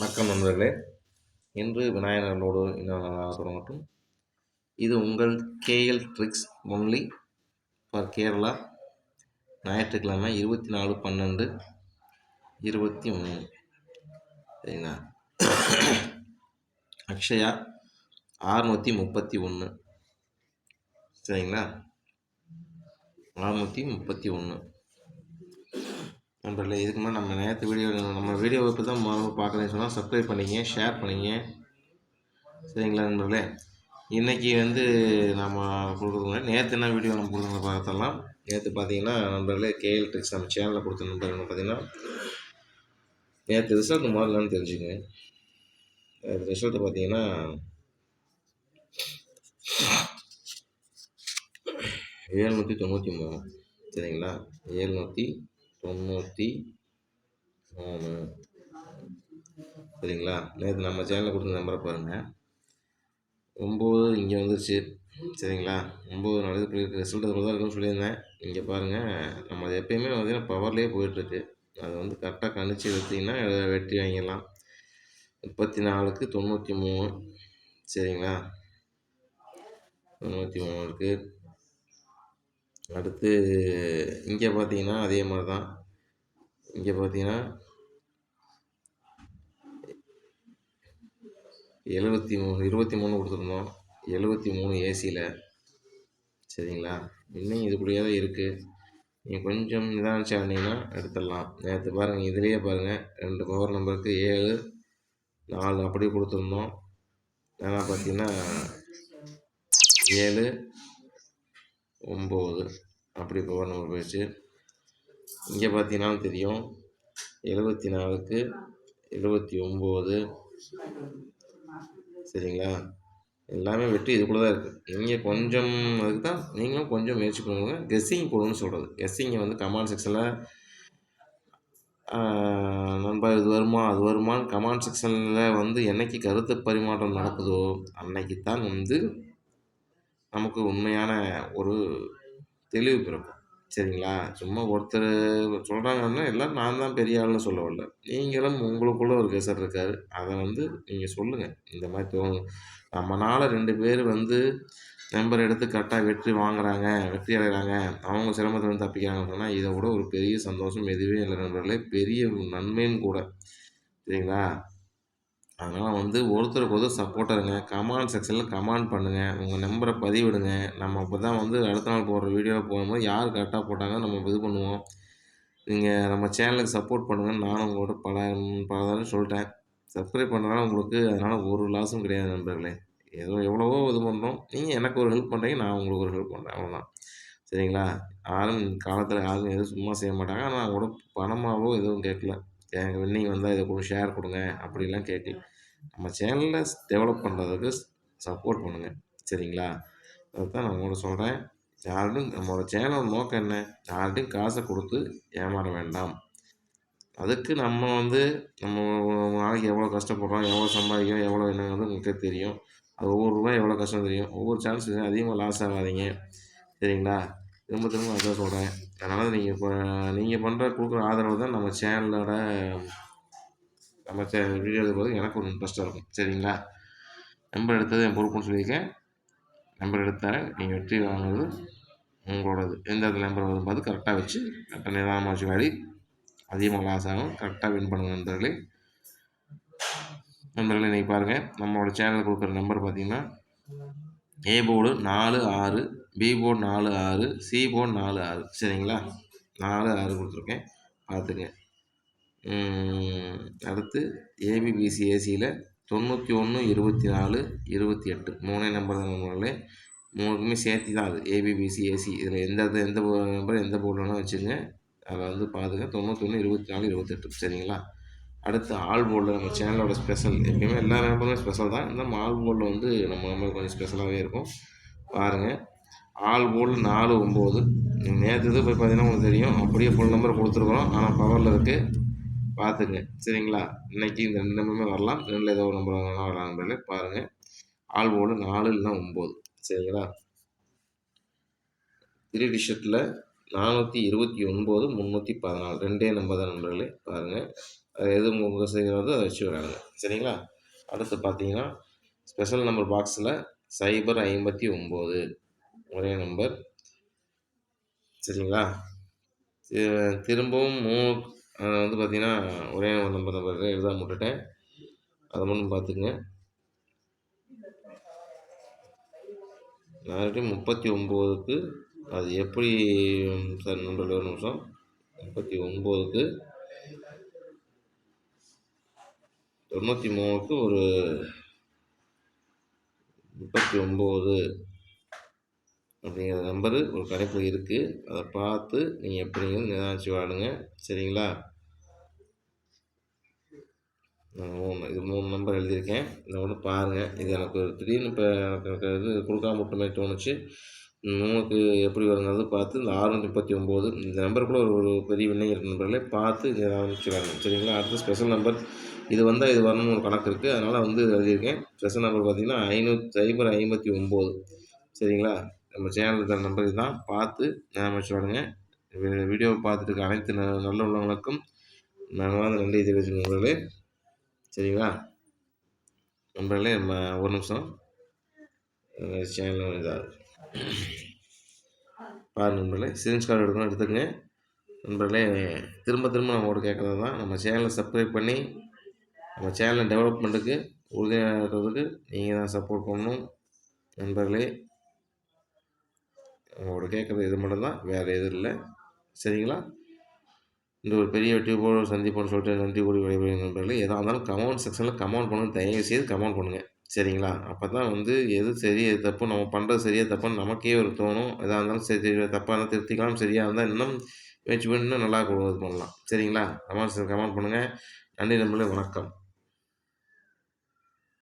வணக்கம் நண்பர்களே. இன்று விநாயகர்களோடு இன்னும் நல்லா தொடங்கட்டும். இது உங்கள் KL tricks only for Kerala. ஞாயிற்றுக்கிழமை 24/12/23 சரிங்களா? அக்ஷயா 631 சரிங்களா? 631 நண்பர்களே. இதுக்கு முன்னாடி நம்ம நேற்று நம்ம வீடியோவை இப்போ தான் பார்க்குறேன்னு சொன்னால் சப்ஸ்கிரைப் பண்ணிங்க, ஷேர் பண்ணிங்க சரிங்களா நண்பர்களே. இன்றைக்கி நம்ம கொடுக்குறதுனால நேற்று என்ன வீடியோ நம்ம கொடுக்குறத பார்த்தலாம். நேற்று பார்த்தீங்கன்னா நண்பர்களே, கேஎல் ட்ரிக்ஸ் நம்ம சேனலில் கொடுத்த நண்பர்கள் பார்த்தீங்கன்னா நேற்று ரிசல்ட் மாறலான்னு தெரிஞ்சுக்கங்க. ரிசல்ட்டு பார்த்தீங்கன்னா 793 சரிங்களா? 793 சரிங்களா? நேற்று நம்ம சேனலில் கொடுத்த நம்பரை பாருங்கள். 9 இங்கே வந்துருச்சு சரிங்களா? 9 நாளைக்கு ரிசல்ட் அது தான் இருக்குன்னு சொல்லியிருந்தேன். இங்கே பாருங்கள், நம்ம அது எப்போயுமே பார்த்தீங்கன்னா பவர்லேயே போயிட்டுருக்கு. அதை கரெக்டாக கணிச்சு எடுத்திங்கன்னா வெற்றி வாங்கிடலாம். 34க்கு 93 சரிங்களா? 93 இருக்குது. அடுத்து இங்கே பார்த்தீங்கன்னா அதே மாதிரி தான். இங்கே பார்த்தீங்கன்னா 23 கொடுத்துருந்தோம். 73 ஏசியில் சரிங்களா? இன்னும் இதுக்குள்ளேயே தான் இருக்குது. நீங்கள் கொஞ்சம் நிதானிச்சு ஆடினீங்கன்னா எடுத்துடலாம். நேற்று பாருங்கள், இதுலேயே பாருங்கள் 2 பவர் நம்பருக்கு 7 4 அப்படியே கொடுத்துருந்தோம். ஆனால் பார்த்தீங்கன்னா 7 9 அப்படி பவர் நம்பர் போயிடுச்சு. இங்கே பார்த்தீங்கன்னாலும் தெரியும் 74க்கு 79 சரிங்களா? எல்லாமே வெற்றி இதுக்குள்ளே தான் இருக்குது. நீங்கள் கொஞ்சம் அதுக்கு தான் நீங்களும் கொஞ்சம் முயற்சி பண்ணுங்க. கெஸ்ஸிங் போடணும்னு சொல்கிறது. கெஸ்ஸிங்கை கமெண்ட் செக்ஷனில் நண்பா இது வருமா அது வருமானு கமெண்ட் செக்ஷனில் என்னைக்கு கருத்து பரிமாற்றம் நடக்குதோ அன்னைக்கு தான் நமக்கு உண்மையான ஒரு தெளிவு பிறக்கும் சரிங்களா? சும்மா ஒருத்தர் சொல்கிறாங்கன்னா எல்லாம் நான் தான் பெரிய ஆள்னு சொல்ல வரல. நீங்களும் உங்களுக்குள்ளே ஒரு கெசர் இருக்கார். அதை நீங்கள் சொல்லுங்கள். இந்த மாதிரி நம்மளால் 2 பேர் நம்பர் எடுத்து கரெக்டாக வெற்றி வாங்குகிறாங்க, வெற்றி அடைகிறாங்க, அவங்க சிரமத்தில் தப்பிக்கிறாங்கன்னு சொன்னால் இதை விட ஒரு பெரிய சந்தோஷம் எதுவே இல்லை நண்பர்களே. பெரிய நன்மையும் கூட சரிங்களா? அதனால் ஒருத்தருக்கு ஒருத்தர் சப்போர்ட்டாக இருங்க. கமெண்ட் செக்ஷனில் கமெண்ட் பண்ணுங்கள். உங்கள் நம்பரை பதிவிடுங்க. நம்ம அப்போ தான் அடுத்த நாள் போடுற வீடியோவில் போகும்போது யார் கரெக்டாக போட்டாங்க நம்ம இது பண்ணுவோம். நீங்கள் நம்ம சேனலுக்கு சப்போர்ட் பண்ணுங்கன்னு நானும் உங்களோட பல தடவை சொல்லிட்டேன். சப்ஸ்கிரைப் பண்ணுறதுனால உங்களுக்கு அதனால் ஒரு லாஸும் கிடையாது நண்பர்களே. எவ்வளவோ இது பண்ணுறோம். நீங்கள் எனக்கு ஒரு ஹெல்ப் பண்ணுறீங்க, நான் உங்களுக்கு ஒரு ஹெல்ப் பண்ணுறேன், அவ்வளோதான் சரிங்களா? யாரும் காலத்தில் யாரும் எதுவும் சும்மா செய்ய மாட்டாங்க. ஆனால் கூட பணமாகவோ எதுவும் கேட்கல. எனக்கு வின்னிங் வந்தால் இதை கூட ஷேர் கொடுங்க அப்படிலாம் கேட்கல. நம்ம சேனலில் டெவலப் பண்ணுறதுக்கு சப்போர்ட் பண்ணுங்கள் சரிங்களா? அதுதான் நான் உங்களோட சொல்கிறேன். யார்கிட்டையும் நம்மளோட சேனல் நோக்கம் என்ன? யார்கிட்டையும் காசை கொடுத்து ஏமாற வேண்டாம். அதுக்கு நம்ம நம்ம நாளைக்கு எவ்வளோ கஷ்டப்படுறோம், எவ்வளோ சம்பாதிக்கிறோம், எவ்வளோ என்னங்கிறது உங்களுக்கே தெரியும். அது ஒவ்வொரு ரூபாய் எவ்வளோ கஷ்டம் தெரியும். ஒவ்வொரு சான்ஸ் அதிகமாக லாஸ் ஆகாதீங்க சரிங்களா? திரும்ப திரும்ப அதான் சொல்கிறேன். அதனால் நீங்கள் கொடுக்குற ஆதரவு தான் நம்ம சேனலோட வீடியோ எடுக்கும்போது எனக்கு ஒரு இன்ட்ரெஸ்ட்டாக இருக்கும் சரிங்களா? நம்பர் எடுத்தது என் பொறுப்புன்னு சொல்லியிருக்கேன். நம்பர் எடுத்தால் நீங்கள் வெற்றி வாங்குறது உங்களோடது. எந்த இடத்துல நம்பர் வரும் பார்த்து கரெக்டாக வச்சு கரெக்டாக நிதானமாக வச்சு வாடி அதிகமாக லாஸ் ஆகும். கரெக்டாக வின் பண்ணுங்கள் நண்பர்களே. இன்றைக்கி பாருங்கள், நம்மளோட சேனலில் கொடுக்குற நம்பர் பார்த்திங்கன்னா A board 46, B board 46, C board 46 சரிங்களா? 46 கொடுத்துருக்கேன், பார்த்துங்க. அடுத்து ஏபிபிசி ஏசியில் 91 24 28 3 நம்பர் தான் நண்பர்களே. 3க்குமே சேர்த்து தான் அது ஏபிபிசி ஏசி. இதில் எந்த நம்பர் எந்த போர்டு வேணால் வச்சுங்க. அதில் பார்த்துங்க 91 24 28 சரிங்களா? அடுத்து ஆல் போர்டில் நம்ம சேனலோட ஸ்பெஷல் எப்பயுமே எல்லா நம்பருமே ஸ்பெஷல் தான். இந்த ஆல் போர்டில் நம்ம நம்பர் கொஞ்சம் ஸ்பெஷலாகவே இருக்கும். பாருங்கள், ஆல் போர்டில் 4 9 நேற்று போய் பார்த்தீங்கன்னா உங்களுக்கு தெரியும். அப்படியே ஃபுல் நம்பர் கொடுத்துருக்குறோம். ஆனால் பவரில் இருக்குது, பார்த்துங்க சரிங்களா? இன்றைக்கி இந்த 2 நம்பருமே வரலாம். 2ல் ஏதோ ஒரு நம்பர் வேணால் வரலாம் நம்பரில். பாருங்கள், ஆல் போர்டு 4 இல்லைனா 9 சரிங்களா? 3 டிஷர்ட்டில் 429 314 2 நம்பர் தான் நண்பர்களே. பாருங்கள், அது எது உங்கள் செய்கிறதோ அதை வச்சு விளையாடுங்க. சரிங்களா? அடுத்து பார்த்தீங்கன்னா, ஸ்பெஷல் நம்பர் பாக்ஸில் 059 ஒரே நம்பர். சரிங்களா? திரும்பவும் 3 வந்து பார்த்தீங்கன்னா, ஒரே நம்பர் எழுதாம விட்டுட்டேன். அதை மட்டும் பார்த்துக்குங்க. நான் 39க்கு அது எப்படி சார் நண்பர்களே, ஒரு நிமிஷம். 39க்கு 93க்கு ஒரு 39 அப்படிங்கிற நம்பரு ஒரு கணிப்பில் இருக்குது. அதை பார்த்து நீங்கள் எப்படிங்கிறது நிதானிச்சு வாடுங்க. சரிங்களா? நான் 3 நம்பர் எழுதியிருக்கேன். இதை ஒன்று பாருங்கள். இது எனக்கு திடீர்னு இப்போ எனக்கு இது கொடுக்காம விட்ட தோணுச்சு. 3க்கு எப்படி வருங்கிறது பார்த்து இந்த 639 இந்த நம்பருக்குள்ள ஒரு பெரிய விண்ணை இருக்கு நண்பர்களே, பார்த்து இதை ஆரம்பிச்சுக்காங்க. சரிங்களா? அடுத்து ஸ்பெஷல் நம்பர் இது வந்தால் இது வரணும்னு ஒரு கணக்கு இருக்குது. அதனால் வந்து எழுதியிருக்கேன். ஸ்பெஷல் நம்பர் பார்த்தீங்கன்னா 059. சரிங்களா? நம்ம சேனலில் தர நம்பர் இதுதான். பார்த்து ஆரம்பிச்சுடுங்க. வீடியோவை பார்த்துட்டு இருக்க அனைத்து நல்ல உள்ளவங்களுக்கும் மனமார்ந்த நன்றி தெரிவிச்சுக்கோங்க நண்பர்களே. சரிங்களா? நண்பர்களே, நம்ம ஒரு நிமிஷம் சேனல் இதாக பாருங்கள் நண்பர்களே. ஸ்க்ரீன்ஷாட் எடுக்கணும், எடுத்துக்கங்க நண்பர்களே. திரும்ப திரும்ப நம்மளோட கேட்குறது தான், நம்ம சேனலை சப்ஸ்கிரைப் பண்ணி நம்ம சேனலை டெவலப்மெண்ட்டுக்கு உறுதியாக இருக்கிறதுக்கு நீங்கள் தான் சப்போர்ட் பண்ணணும் நண்பர்களே. உங்களோட கேட்குறது இது மட்டும்தான், வேறு எதுவும் இல்லை. சரிங்களா? இந்த ஒரு பெரிய யூடியூபோடு சந்திப்போன்னு சொல்லிட்டு நன்றி கூறி விடைபெறும் நண்பர்களே. எதாக இருந்தாலும் கமெண்ட் செக்ஷனில் கமெண்ட் பண்ணுங்கள். தயவுசெய்து கமெண்ட் பண்ணுங்கள். சரிங்களா? அப்போ தான் வந்து எது சரி எது தப்பு, நம்ம பண்ணுறது சரியாக தப்புன்னு நமக்கே ஒரு தோணும். எதாக இருந்தாலும் சரி, தப்பாக இருந்தால் திருத்திக்கலாம், சரியாக இருந்தால் இன்னும் முயற்சி பண்ணி இன்னும் நல்லா இது பண்ணலாம். சரிங்களா? கமெண்ட் பண்ணுங்கள். நன்றி நண்பர்களே, வணக்கம்.